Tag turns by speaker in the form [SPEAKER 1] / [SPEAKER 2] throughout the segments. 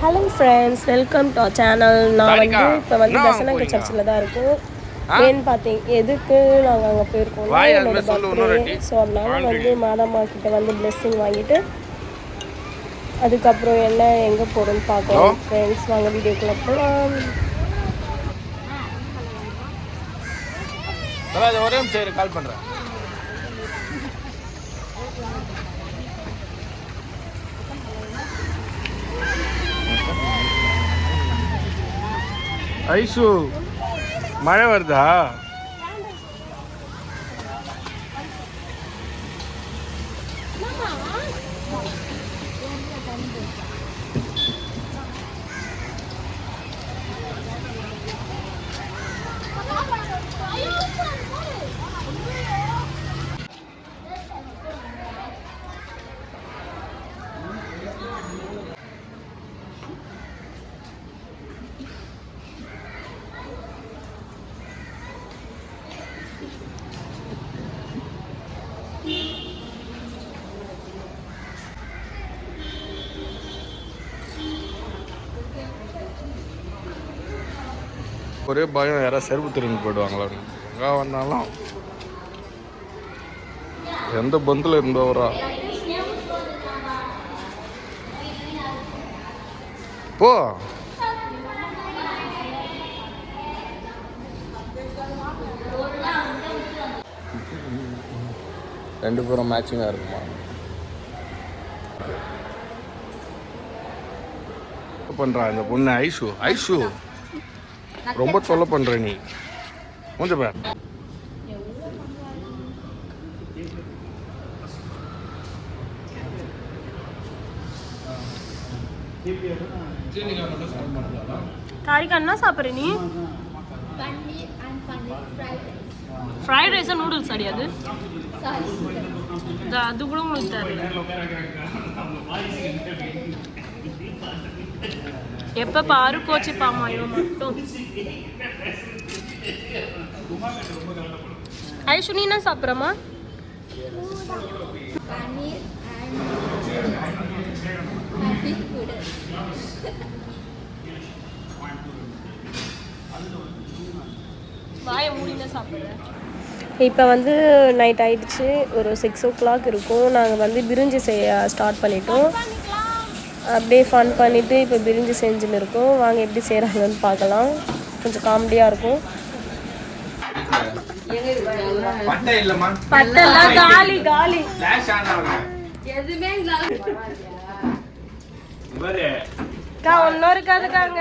[SPEAKER 1] Hello friends, welcome to our channel. நான் வந்து இப்போ வந்து பெசனங்க சர்ச்சில் தான் இருக்கோம். ஏன்னு பார்த்தீங்க எதுக்கு நாங்கள் அங்கே போயிருக்கோம்னா என்னோட பர்த்டே. ஸோ அதனால வந்து மாதம்மா கிட்ட வந்து பிளெஸ்ஸிங் வாங்கிட்டு அதுக்கப்புறம் என்ன எங்கே போகிறோன்னு பார்க்கலாம். ஃப்ரெண்ட்ஸ் வாங்க வீடியோக்குள்ளே போகலாம்.
[SPEAKER 2] ஒரே நிமிஷம் கால் பண்ணுறேன். ஐசு மழை வருதா? ஒரே பயம், யாராவது செருப்பு திரும்பி போயிடுவாங்களான்னு. எங்கே வந்தாலும் எந்த பந்தில் இருந்தவரா போ. ரெண்டு பேரும் மேட்சிங்காக இருக்குமா? பண்ணுறா இந்த பொண்ணு ஐஷு. ஐஷு ரொம்ப தொல்லை பண்ற நீ. கொஞ்சம் பேர்
[SPEAKER 1] தாரிகா என்ன சாப்பிட்ற நீ? ஃப்ரைட் ரைஸா நூடுல்ஸ் அடி? அது அது கூட உங்களுக்கு தெரியல. எப்ப பாரு கோச்சி பாமாயோ மட்டும். ஐஷு நீ என்ன சாப்பிட்றமா? வாயை மூடினா சாப்பிட்றேன். இப்போ வந்து நைட் ஆயிடுச்சு, ஒரு 6 o'clock இருக்கும். நாங்கள் வந்து பிரிஞ்சி செய்ய ஸ்டார்ட் பண்ணிட்டோம். அப்படியே ஃபன் பண்ணிவிட்டு இப்போ பிரிஞ்சி செஞ்சுன்னு இருக்கோம். வாங்க எப்படி செய்கிறாங்கன்னு பார்க்கலாம். கொஞ்சம் காமெடியாக இருக்கும். பட்டெல்லாம் காலி காலி. ஒன்னும் இருக்காதுக்காங்க.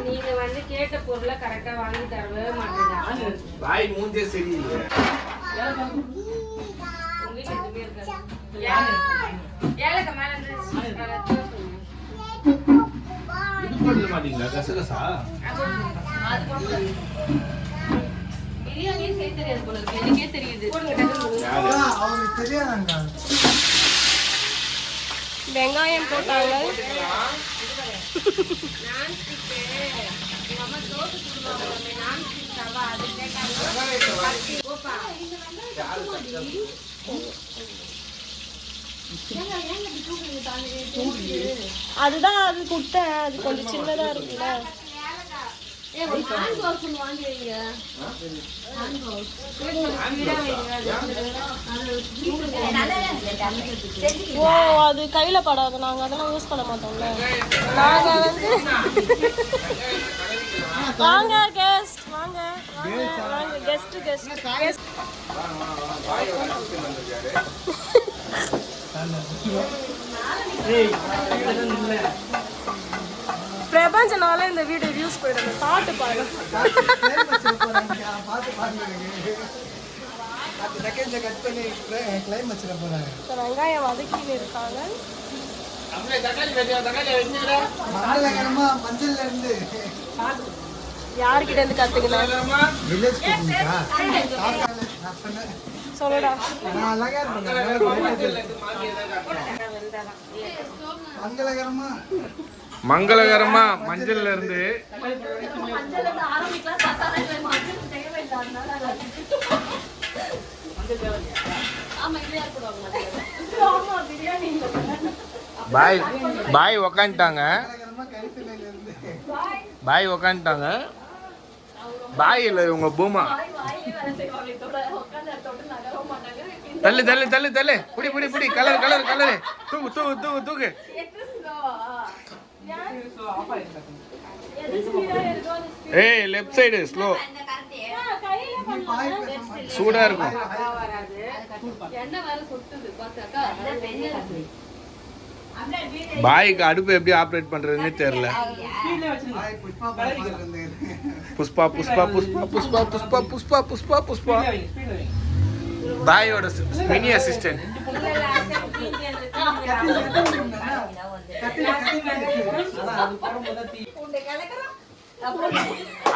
[SPEAKER 3] நீங்க வந்து கேட்ட பொருளை கரெக்டா வாங்கி தரவே மாட்டீங்க. பாய் மூஞ்சே சரியில்லை.
[SPEAKER 1] வெங்காயம் போட்டாங்க. அதுதான் அது குட்டை, அது கொஞ்சம் சின்னதா இருக்குல்ல. ஓ, அது கையில படாது. நாங்க அதெல்லாம் யூஸ் பண்ண மாட்டோம்ல. நாங்க வந்து வாங்க கெஸ்ட், வாங்க வாங்க கெஸ்ட் கெஸ்ட் கெஸ்ட். பிரபஞ்சனால இந்த வீடியோ வியூஸ் போயிடுது. பாட்டு பாடு. வெங்காயம் வதக்கின்னு இருக்காங்க. யாருக்கிட்ட இருந்து கத்துக்கலாம்? சொல்லுடா.
[SPEAKER 2] மங்களகரமா மஞ்சள்ல இருந்து பாய் பாய் உக்காந்துட்டாங்க. பாய் உக்காந்துட்டாங்க. பாய் இல்லை இவங்க பூமா. தள்ளு தள்ளு தள்ளு தள்ளு. புடி புடி புடி. Colour colour colour. தூக்கு தூக்கு தூக்கு தூக்கு. ஏய் லெஃப்ட் சைடு ஸ்லோ. சூடா இருக்கும். பாய்க்கு அடுப்பு எப்படி ஆப்ரேட் பண்றதுன்னு தெரியல. புஷ்பா புஷ்பா புஷ்பா புஷ்பா புஷ்பா புஷ்பா புஷ்பா புஷ்பா. பாயோட மினி அசிஸ்டன்ட்.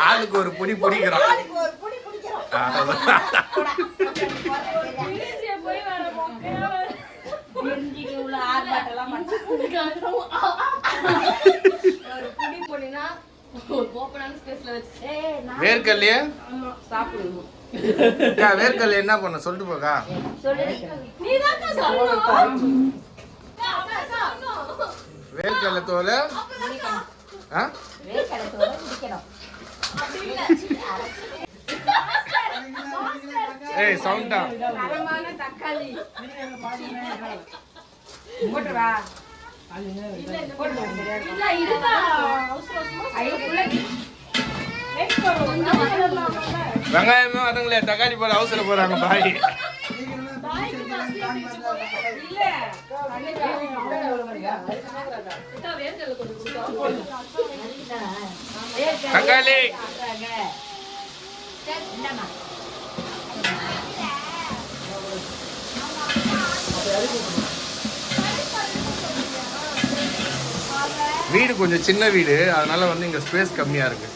[SPEAKER 2] ஆளுக்கு ஒரு பொடி பிடிக்கிறோம். வேர்க்கல்லையே வேர்க்கல்ல என்ன பண்ண சொல்லிட்டு போக்கா. வேர்க்கல்ல தோல ஏய் சவுண்டா.
[SPEAKER 3] தக்காளி
[SPEAKER 2] வெங்காயமே வதங்கல தக்காளி போல அவசர போறாங்க பாய். தக்காளி வீடு கொஞ்சம் சின்ன வீடு, அதனால வந்து இங்க ஸ்பேஸ் கம்மியா இருக்கு.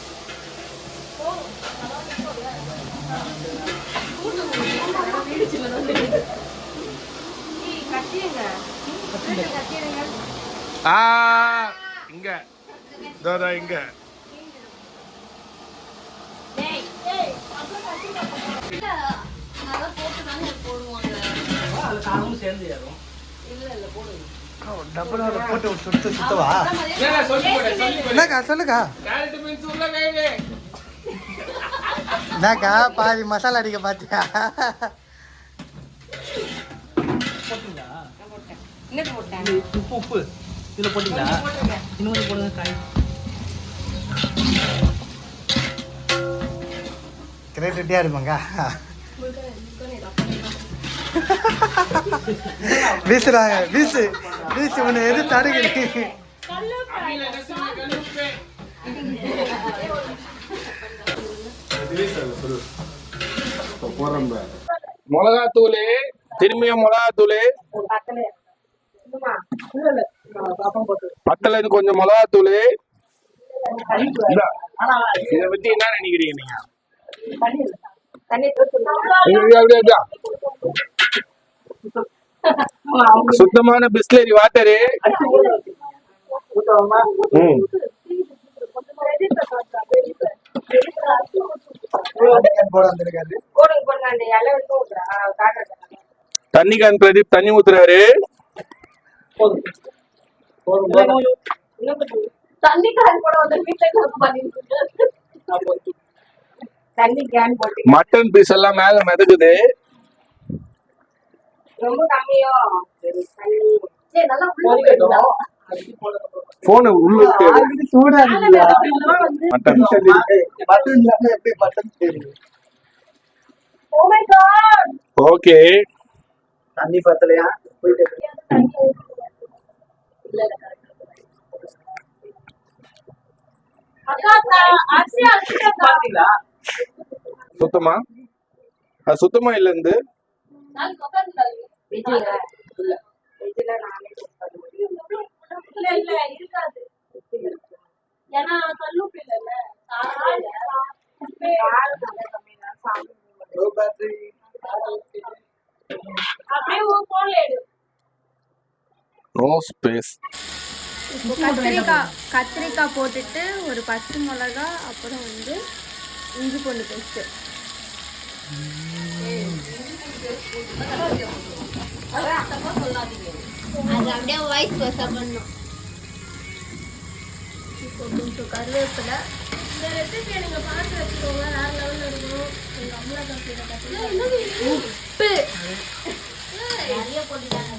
[SPEAKER 2] இங்க இங்க
[SPEAKER 4] என்னக்கா பாதி மசாலா அடிக்க பாத்தியா? உப்பு இதுல போட்டீங்களா? இன்னொரு போடுங்க காய். கிரேட்டியா இருப்பாங்க. வீசுறாங்க வீசு வீசு உன்னை எது தடுக்கு.
[SPEAKER 2] மிளகாத்தூள் திரும்பியும் மிளகாத்தூள் பத்தல கொஞ்சம் மிளகாத்தூள். இதை பத்தி என்ன நினைக்கிறீங்க நீங்க? சுத்தமான பிஸ்லரி வாட்டரு. தண்ணி கான் பிரதீப் தண்ணி ஊத்துறாரு. மட்டன் பீஸ் எல்லாம் மேல மிதக்குது. போன் உள்ள ஓகே.
[SPEAKER 4] தண்ணி பத்தலையா?
[SPEAKER 2] சுத்தமா சுத்தமா இல்ல இருந்து நோ ஸ்பேஸ்.
[SPEAKER 1] கத்திரிக்காய் போட்டுட்டு ஒரு பச்சை மிளகா, அப்புறம் வந்து இஞ்சி பூண்டு பேஸ்ட்.
[SPEAKER 5] அது அப்படியே வாய்ஸ் பேச பண்ணும். இப்போ கொஞ்சம் கருவேப்பிலை.
[SPEAKER 1] இந்த ரெசிபியை நீங்கள் பார்த்து வச்சுக்கோங்க, வேறு லெவலில் இருக்கும். எங்கள் அம்மா கற்றுக்கிட்ட கற்றுக்கிட்டு
[SPEAKER 5] உப்பு நிறைய போட்டுட்டாங்க.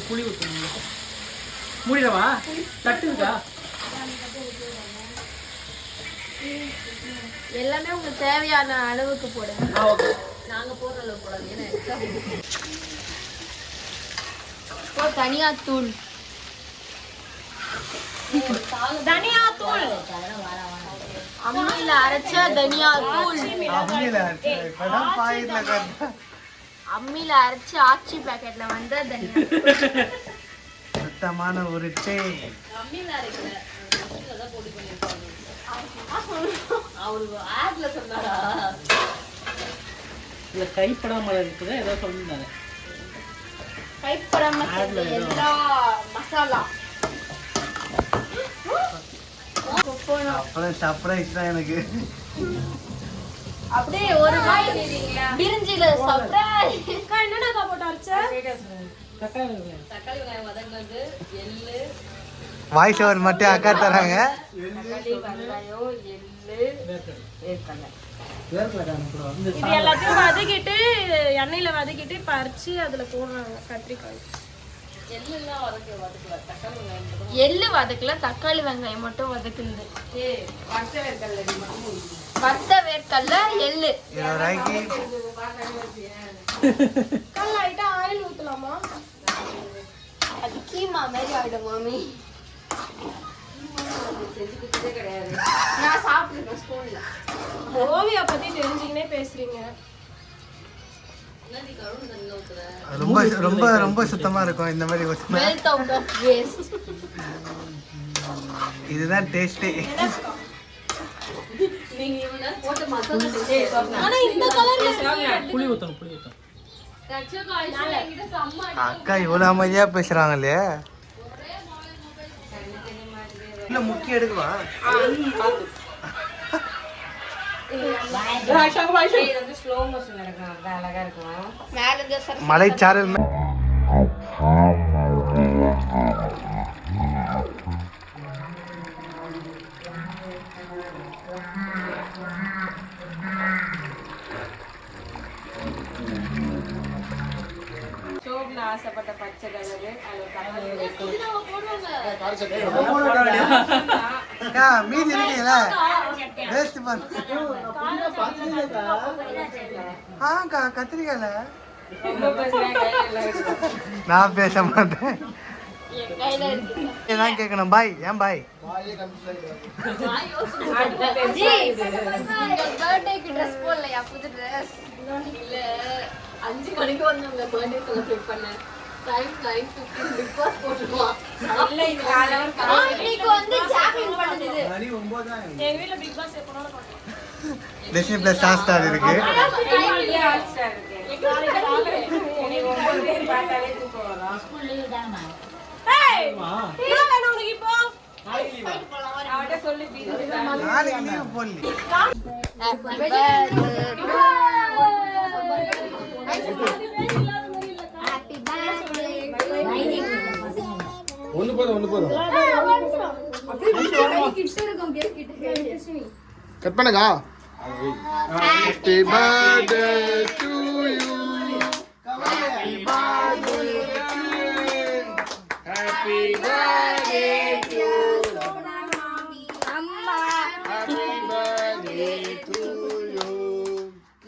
[SPEAKER 4] புளி ஊற்றணும். மூடிடவா? தட்டுக்கா?
[SPEAKER 5] எல்லாமே உங்களுக்கு தேவையான அளவுக்கு போடுங்க.
[SPEAKER 4] ஓகே.
[SPEAKER 5] நாங்கள் போடுற அளவு போடாது, ஏன்னா எக்ஸ்ட்ரா தனியாத்தூள்.
[SPEAKER 1] தனியாத்தூள்,
[SPEAKER 5] அம்மியில அரைச்ச தனியாத்தூள். அம்மியில அரைச்சு ஆச்சி பாக்கெட்ல வந்த தனியா.
[SPEAKER 4] சுத்தமான ஒரு டே. இல்ல கைப்படாம இருக்குது ஏதோ சொல்லிருந்தாங்க.
[SPEAKER 5] கைப்படாம எல்லா மசாலா.
[SPEAKER 4] அப்புறம் சர்ப்ரைஸ் தான் எனக்கு.
[SPEAKER 5] அப்படியே ஒரு வாய் பிரிஞ்சில சர்ப்ரைஸ்.
[SPEAKER 1] என்னென்ன போட்டு அரைச்ச?
[SPEAKER 3] தக்காளி வெங்காயம் வதங்கினது, எள்ளு,
[SPEAKER 4] வாய்ஸ் ஓவர் மட்டும் அக்கா தராங்க.
[SPEAKER 3] தக்காளி வெங்காயம், எள்ளு, வேர்க்கடலை.
[SPEAKER 1] இது எல்லாத்தையும் வதக்கிட்டு எண்ணெயில் வதக்கிட்டு இப்போ அரைச்சி அதில் போடுறாங்க கத்திரிக்காய்.
[SPEAKER 3] எள்ளுலாம் வதக்கல, தக்காளி வெங்காயம் மட்டும்.
[SPEAKER 5] எள்ளு வதக்கல, தக்காளி வெங்காயம் மட்டும் வதக்குது.
[SPEAKER 3] வறுத்த வேர்க்கடலை மட்டும்.
[SPEAKER 5] வறுத்த வேர்க்கடல, எள்ளு.
[SPEAKER 1] கல் ஆகிட்டா ஆயில் ஊற்றலாமா?
[SPEAKER 5] அது கீமா மாதிரி ஆயிடும் மாமி.
[SPEAKER 3] செஞ்சு கொடுத்ததே கிடையாது.
[SPEAKER 5] நான் சாப்பிட்டுருக்கேன் ஸ்கூல்ல.
[SPEAKER 1] ஓவியா பற்றி தெரிஞ்சுக்கினே பேசுகிறீங்க.
[SPEAKER 4] ரொம்ப ரொம்ப ரொம்ப சுத்தமா இருக்கும் இந்த மாதிரி ஊத்துனா.
[SPEAKER 5] Melt out of waste.
[SPEAKER 4] இதுதான் டேஸ்டே.
[SPEAKER 3] நீங்க இவன போட்டு மசாலா செஞ்சே
[SPEAKER 1] ஆனா இந்த கலர்ல
[SPEAKER 4] புளி ஊத்தணும், புளி ஊத்தணும். அக்கா இவ்வளவு அமைதியா பேசுறாங்களே. இல்ல முக்கிய எடுக்குவா.
[SPEAKER 3] இது வந்து ஸ்லோ மோஷன் நடக்கும், அதான் அழகா இருக்கும்.
[SPEAKER 5] மேல இருந்து சரி
[SPEAKER 4] மலைச்சாரல்
[SPEAKER 3] சோப்ல ஆசைப்பட்ட பச்சை கலரு, அது தக்காளி
[SPEAKER 4] அக்கா மீதி இருக்கீங்கள வேஸ்ட் பண்ணு. ஆக்கா கத்திரிக்காயில
[SPEAKER 3] ரொம்ப பேசுறேன்.
[SPEAKER 4] நான் பேச மாட்டேன்.
[SPEAKER 5] கையில இருக்கு.
[SPEAKER 4] இதான் கேட்கணும். பாய் ஏன் பாய்?
[SPEAKER 5] ஜி உங்க பர்த்டேக்கு Dress போடலையா? புது Dress
[SPEAKER 3] இல்ல 5 மணிக்கு வந்து உங்க பர்த்டே செலிப்ரேட் பண்ணேன். டைம் 9:15 பிக் பாஸ் போட்டுருவான். இல்ல இது காலையில
[SPEAKER 5] இன்னைக்கு வந்து ஜாக்லின் பண்ணுது.
[SPEAKER 4] மணி 9 தான்.
[SPEAKER 1] எங்கள் வீட்டில் பிக் பாஸ் எப்போனாலும் பார்க்கலாம்.
[SPEAKER 4] டிஸ்னி பிளஸ் ஹாட் ஸ்டார் இருக்கு.
[SPEAKER 3] டைம்லயே ஆல் ஸ்டார் இருக்கு. எனக்கு 9 பேர் பார்த்தாலே தூக்கம் வரும். ஸ்கூல் லீவ் தானமா?
[SPEAKER 1] ஏய் என்ன வேணும் உனக்கு இப்போ?
[SPEAKER 3] அவட்ட சொல்லி பீஸ்
[SPEAKER 4] நாளைக்கு லீவ் போடல.
[SPEAKER 5] Happy birthday. Happy birthday.
[SPEAKER 2] ஒன்று போதும் கட் பண்ணுங்க. Happy birthday to you. Happy birthday. Happy birthday to
[SPEAKER 5] அம்மா.
[SPEAKER 2] Happy birthday to you.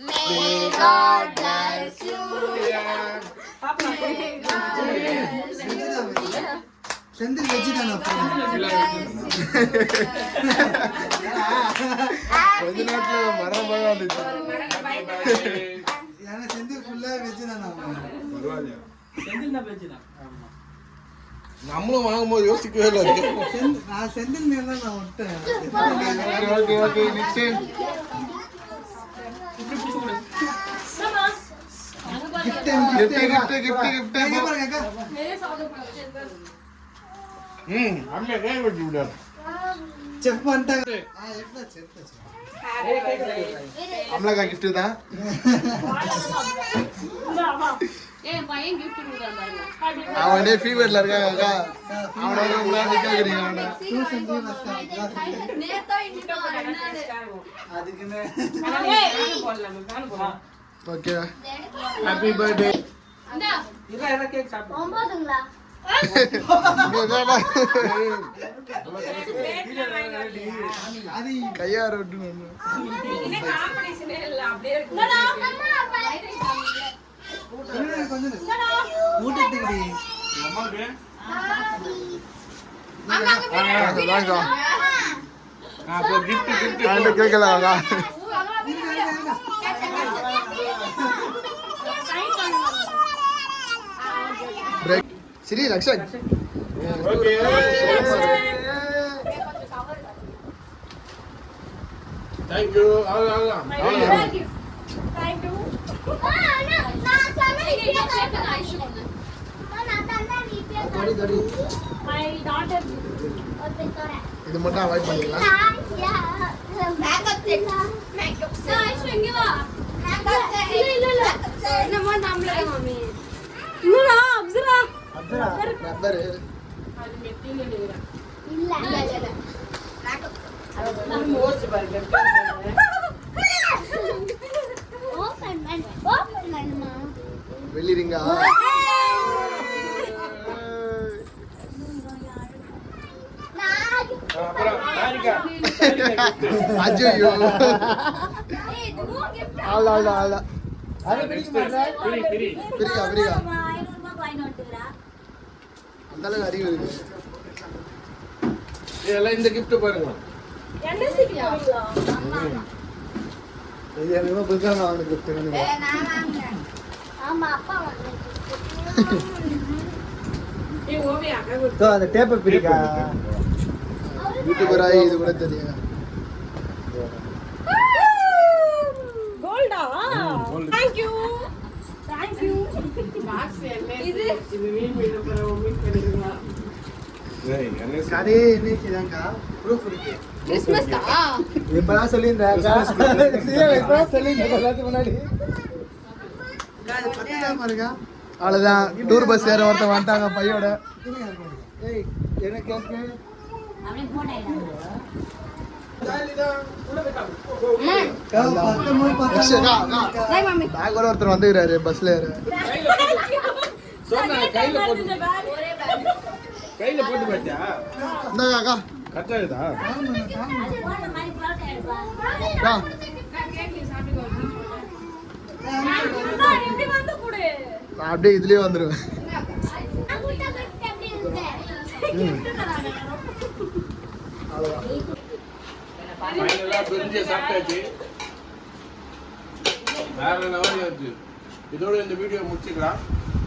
[SPEAKER 5] May God bless you.
[SPEAKER 4] Senthil veg தானே?
[SPEAKER 2] கொஞ்ச நேரத்துல மரம் வந்துச்சு.
[SPEAKER 4] ஏன்னா செந்தில் ஃபுல்லா வெஜ் தானே?
[SPEAKER 2] பரவாயில்லையா?
[SPEAKER 4] செந்தில் தான் வெஜ் தான்.
[SPEAKER 2] நம்மளும் வாங்கும்போது யோசிக்கவே இல்லை.
[SPEAKER 4] நான் செந்தில் மேல தான் நான் விட்டேன்.
[SPEAKER 2] ஓகே நெக்ஸ்ட் கிஃப்ட் அம்மே கை வச்சு விடு.
[SPEAKER 4] செஃப் பண்ணிட்டாங்க. அம்லாக்கா gift தான்.
[SPEAKER 3] என் பையன் gift கொடுக்குறான் பாருங்க.
[SPEAKER 2] அவனே ஃபீவர்ல இருக்காங்க அக்கா. அவனை உங்களால நிக்க வைக்கிறீங்க அவனை.
[SPEAKER 3] நேத்தா இன்னிக்கோ ரெண்டு
[SPEAKER 4] அதுக்குன்னு
[SPEAKER 2] ஓகே ஹாப்பி பர்த்டே.
[SPEAKER 3] அண்ணா
[SPEAKER 5] ஒன்பதுங்களா
[SPEAKER 4] அது
[SPEAKER 2] கையார விட்டு
[SPEAKER 4] கொஞ்சம் ஊட்டத்துக்குடி
[SPEAKER 2] கேட்கலாம் சரி லக்ஷன் தேங்க்யூ அவ்வளோதான் இது மட்டும் அவாய்ட் பண்ணிக்கலாம். ரப்பர் வெள்ளிரிங்கா அஜயோ ஆளா ஆளா ஆளா
[SPEAKER 4] அது பிரிக்கா
[SPEAKER 2] பிரிக்கா அந்த அளவுக்கு அறிவு இருக்கு. இதெல்லாம் இந்த gift பாருங்க.
[SPEAKER 4] இது என்ன புதுசா நான் அவனுக்கு gift பண்ணுவேன்.
[SPEAKER 5] ஆமா அப்பா
[SPEAKER 4] சோ அந்த டேப்பை பிரிக்கா
[SPEAKER 2] யூடியூபர் ஆகி இது கூட தெரியும்.
[SPEAKER 1] கோல்டா தேங்க்யூ தேங்க்யூ
[SPEAKER 4] கதை என்னைக்குதான்க்கா ப்ரூஃப் இருக்கு.
[SPEAKER 3] கிறிஸ்மஸ்க்கா
[SPEAKER 4] இப்பதான் சொல்லியிருந்தேன் இப்பதான் சொல்லியிருந்தேன் எல்லாத்துக்கு முன்னாடி பாருங்க.
[SPEAKER 2] அவ்வளோதான் டூர் பஸ் ஏற ஒருத்தன் வந்துட்டாங்க பையோட.
[SPEAKER 4] ஏய் என்ன கேக்கு
[SPEAKER 2] பேக் கூட ஒருத்தர் வந்துக்கிறாரு பஸ்ல ஏற.
[SPEAKER 6] கையில போட்டு பாத்தியா
[SPEAKER 2] இந்தாங்க அக்கா
[SPEAKER 6] கரெக்டா இருக்குதா
[SPEAKER 2] அக்கா நான் அப்படியே இதுலயே வந்துருவேன்.
[SPEAKER 6] ஃபைனலா பிரிஞ்சு சாப்பிட்டாச்சு வேற லெவல்ல இருக்கு. இதோட இந்த வீடியோ முடிச்சுக்கலாம்.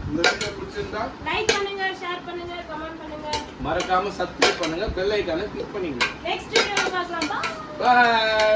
[SPEAKER 6] இந்த வீடியோ பிடிச்சிருந்தா
[SPEAKER 1] லைக் பண்ணுங்க, ஷேர் பண்ணுங்க, கமெண்ட் பண்ணுங்க.
[SPEAKER 6] மறக்காம சப்ஸ்கிரைப் பண்ணுங்க, பெல் ஐகானை கிளிக் பண்ணிடுங்க.
[SPEAKER 1] நெக்ஸ்ட் வீடியோல பார்க்கலாம்.
[SPEAKER 6] பை.